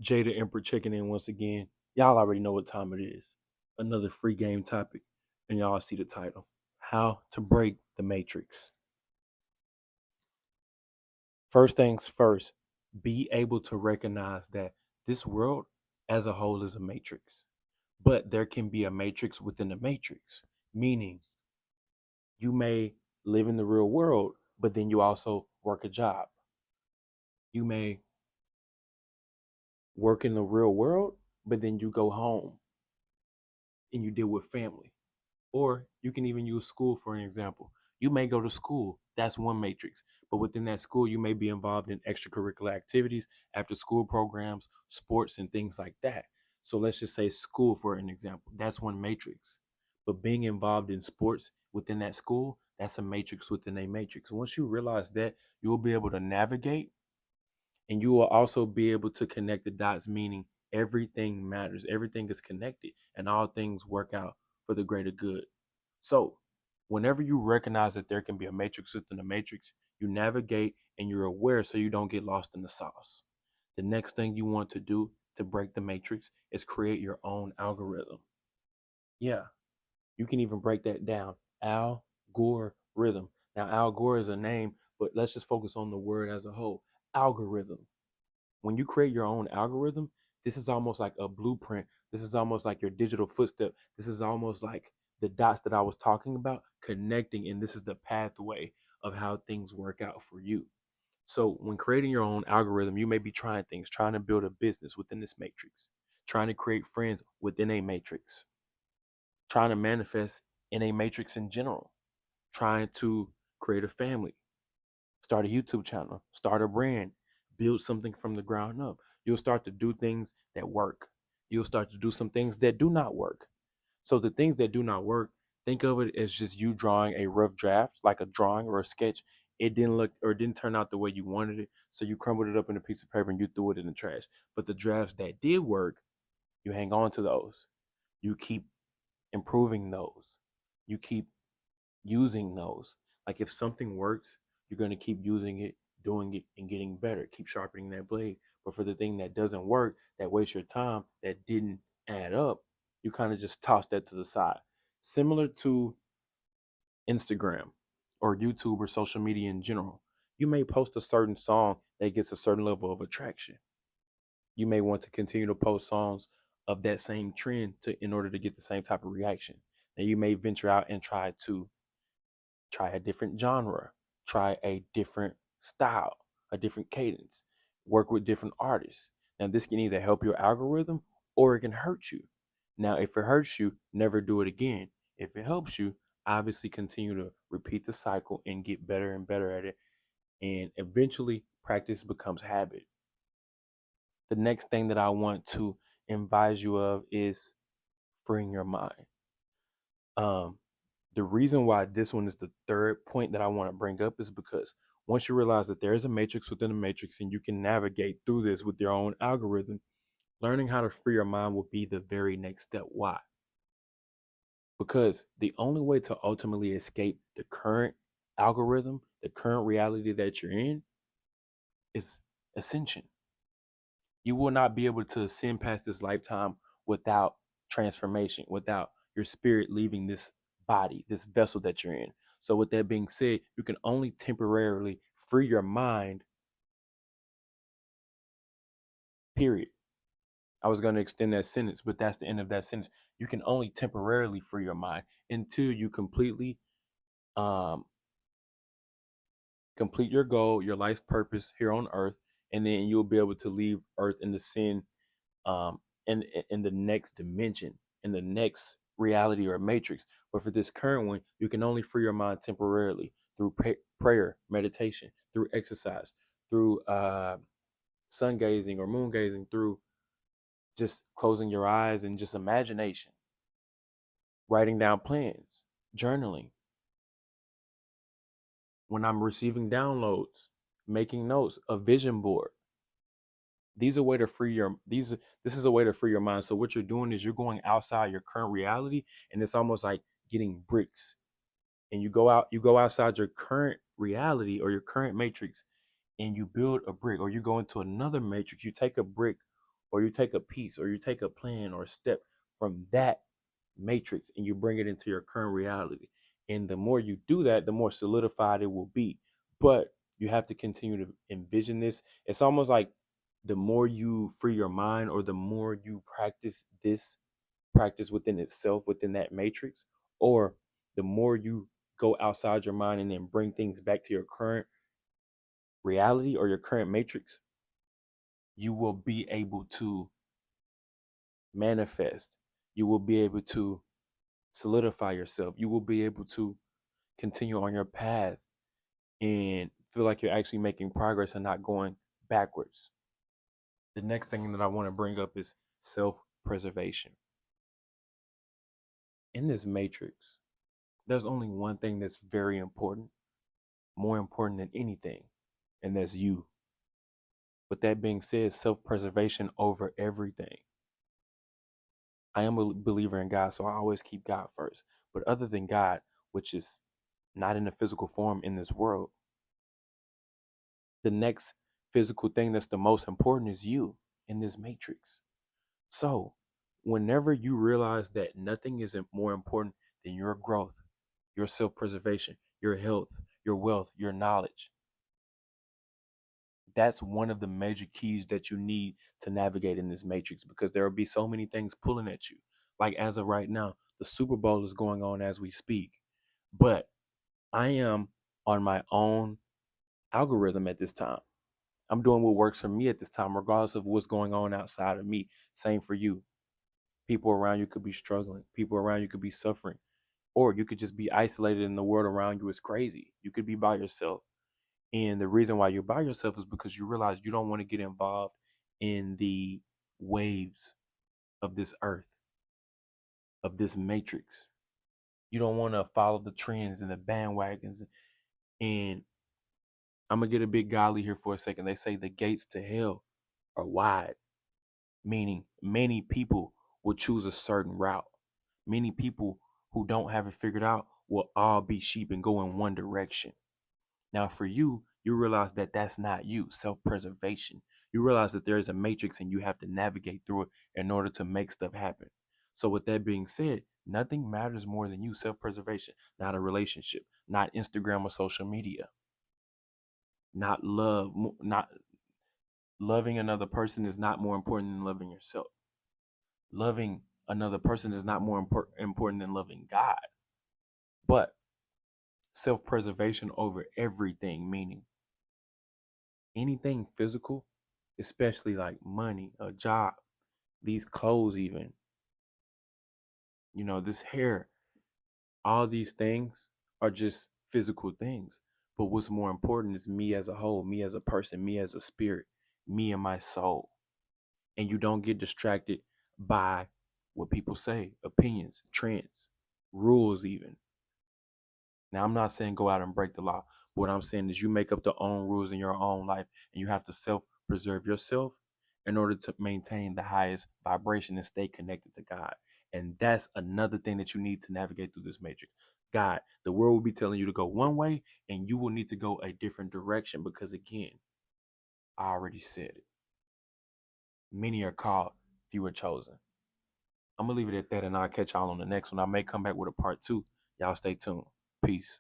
Jada Emperor checking in once again. Y'all already know what time it is. Another free game topic, and y'all see the title: How to Break the Matrix. First things first, be able to recognize that this world as a whole is a matrix, but there can be a matrix within the matrix, meaning you may live in the real world, but then you also work a job. You may work in the real world, but then you go home and you deal with family. Or you can even use school for an example. You may go to school, that's one matrix. But within that school, you may be involved in extracurricular activities, after school programs, sports, and things like that. So let's just say school for an example. That's one matrix. But being involved in sports within that school, that's a matrix within a matrix. Once you realize that, you'll be able to navigate, and you will also be able to connect the dots, meaning everything matters, everything is connected, and all things work out for the greater good. So whenever you recognize that there can be a matrix within a matrix, you navigate and you're aware so you don't get lost in the sauce. The next thing you want to do to break the matrix is create your own algorithm. Yeah, you can even break that down. Algorithm. Now, Al Gore is a name, but let's just focus on the word as a whole. Algorithm. When you create your own algorithm, this is almost like a blueprint. This is almost like your digital footstep. This is almost like the dots that I was talking about connecting, and this is the pathway of how things work out for you. So, when creating your own algorithm, you may be trying things, trying to build a business within this matrix, trying to create friends within a matrix, trying to manifest in a matrix in general, trying to create a family, start a YouTube channel, start a brand, build something from the ground up. You'll start to do things that work. You'll start to do some things that do not work. So the things that do not work, think of it as just you drawing a rough draft, like a drawing or a sketch. It didn't look or it didn't turn out the way you wanted it. So you crumbled it up in a piece of paper and you threw it in the trash. But the drafts that did work, you hang on to those. You keep improving those. You keep using those. Like if something works, you're going to keep using it, doing it, and getting better. Keep sharpening that blade. But for the thing that doesn't work, that wastes your time, that didn't add up, you kind of just toss that to the side. Similar to Instagram or YouTube or social media in general. You may post a certain song that gets a certain level of attraction. You may want to continue to post songs of that same trend to in order to get the same type of reaction. Now you may venture out and try a different genre, try a different style, a different cadence, work with different artists. Now, this can either help your algorithm or it can hurt you. Now, if it hurts you, never do it again. If it helps you, obviously continue to repeat the cycle and get better and better at it. And eventually, practice becomes habit. The next thing that I want to advise you of is freeing your mind. Um, the reason why this one is the third point that I want to bring up is because once you realize that there is a matrix within a matrix and you can navigate through this with your own algorithm, learning how to free your mind will be the very next step. Why? Because the only way to ultimately escape the current algorithm, the current reality that you're in, is ascension. You will not be able to ascend past this lifetime without transformation, without your spirit leaving this body, this vessel that you're in. So, with that being said, you can only temporarily free your mind, period. I was going to extend that sentence, but that's the end of that sentence. You can only temporarily free your mind until you completely um, complete your goal, your life's purpose here on earth, and then you'll be able to leave earth and descend um, in the next dimension, in the next reality or matrix. But for this current one, you can only free your mind temporarily through prayer, meditation, through exercise, through sun gazing or moon gazing, through just closing your eyes and just imagination, writing down plans, journaling. When I'm receiving downloads, making notes, a vision board. These are way to free your this is a way to free your mind. So what you're doing is you're going outside your current reality, and it's almost like getting bricks. And you go outside your current reality or your current matrix, and you build a brick, or you go into another matrix. You take a brick or you take a piece, or you take a plan or a step from that matrix and you bring it into your current reality. And the more you do that, the more solidified it will be. But you have to continue to envision this. It's almost like the more you free your mind, or the more you practice this practice within itself, within that matrix, or the more you go outside your mind and then bring things back to your current reality or your current matrix, you will be able to manifest. You will be able to solidify yourself. You will be able to continue on your path and feel like you're actually making progress and not going backwards. The next thing that I want to bring up is self preservation. In this matrix, there's only one thing that's very important, more important than anything, and that's you. With that being said, self preservation over everything. I am a believer in God, so I always keep God first. But other than God, which is not in a physical form in this world, the next physical thing that's the most important is you in this matrix. So, whenever you realize that nothing is more important than your growth, your self preservation, your health, your wealth, your knowledge, that's one of the major keys that you need to navigate in this matrix, because there will be so many things pulling at you. Like as of right now, the Super Bowl is going on as we speak, but I am on my own algorithm at this time. I'm doing what works for me at this time, regardless of what's going on outside of me. Same for you. People around you could be struggling, people around you could be suffering, or you could just be isolated and the world around you is crazy. You could be by yourself. And the reason why you're by yourself is because you realize you don't want to get involved in the waves of this earth, of this matrix. You don't want to follow the trends and the bandwagons. And I'm going to get a bit godly here for a second. They say the gates to hell are wide, meaning many people will choose a certain route. Many people who don't have it figured out will all be sheep and go in one direction. Now, for you, you realize that that's not you, self preservation. You realize that there is a matrix and you have to navigate through it in order to make stuff happen. So, with that being said, nothing matters more than you, self preservation, not a relationship, not Instagram or social media, not love, not loving another person is not more important than loving yourself. Loving another person is not more important than loving God. But self preservation over everything, meaning anything physical, especially like money, a job, these clothes, even, this hair, all these things are just physical things. But what's more important is me as a whole, me as a person, me as a spirit, me and my soul. And you don't get distracted by what people say, opinions, trends, rules, even. Now, I'm not saying go out and break the law. But what I'm saying is you make up the own rules in your own life, and you have to self preserve yourself in order to maintain the highest vibration and stay connected to God. And that's another thing that you need to navigate through this matrix. God, the world will be telling you to go one way, and you will need to go a different direction because, again, I already said it. Many are called, few are chosen. I'm going to leave it at that, and I'll catch y'all on the next one. I may come back with a part two. Y'all stay tuned. Peace.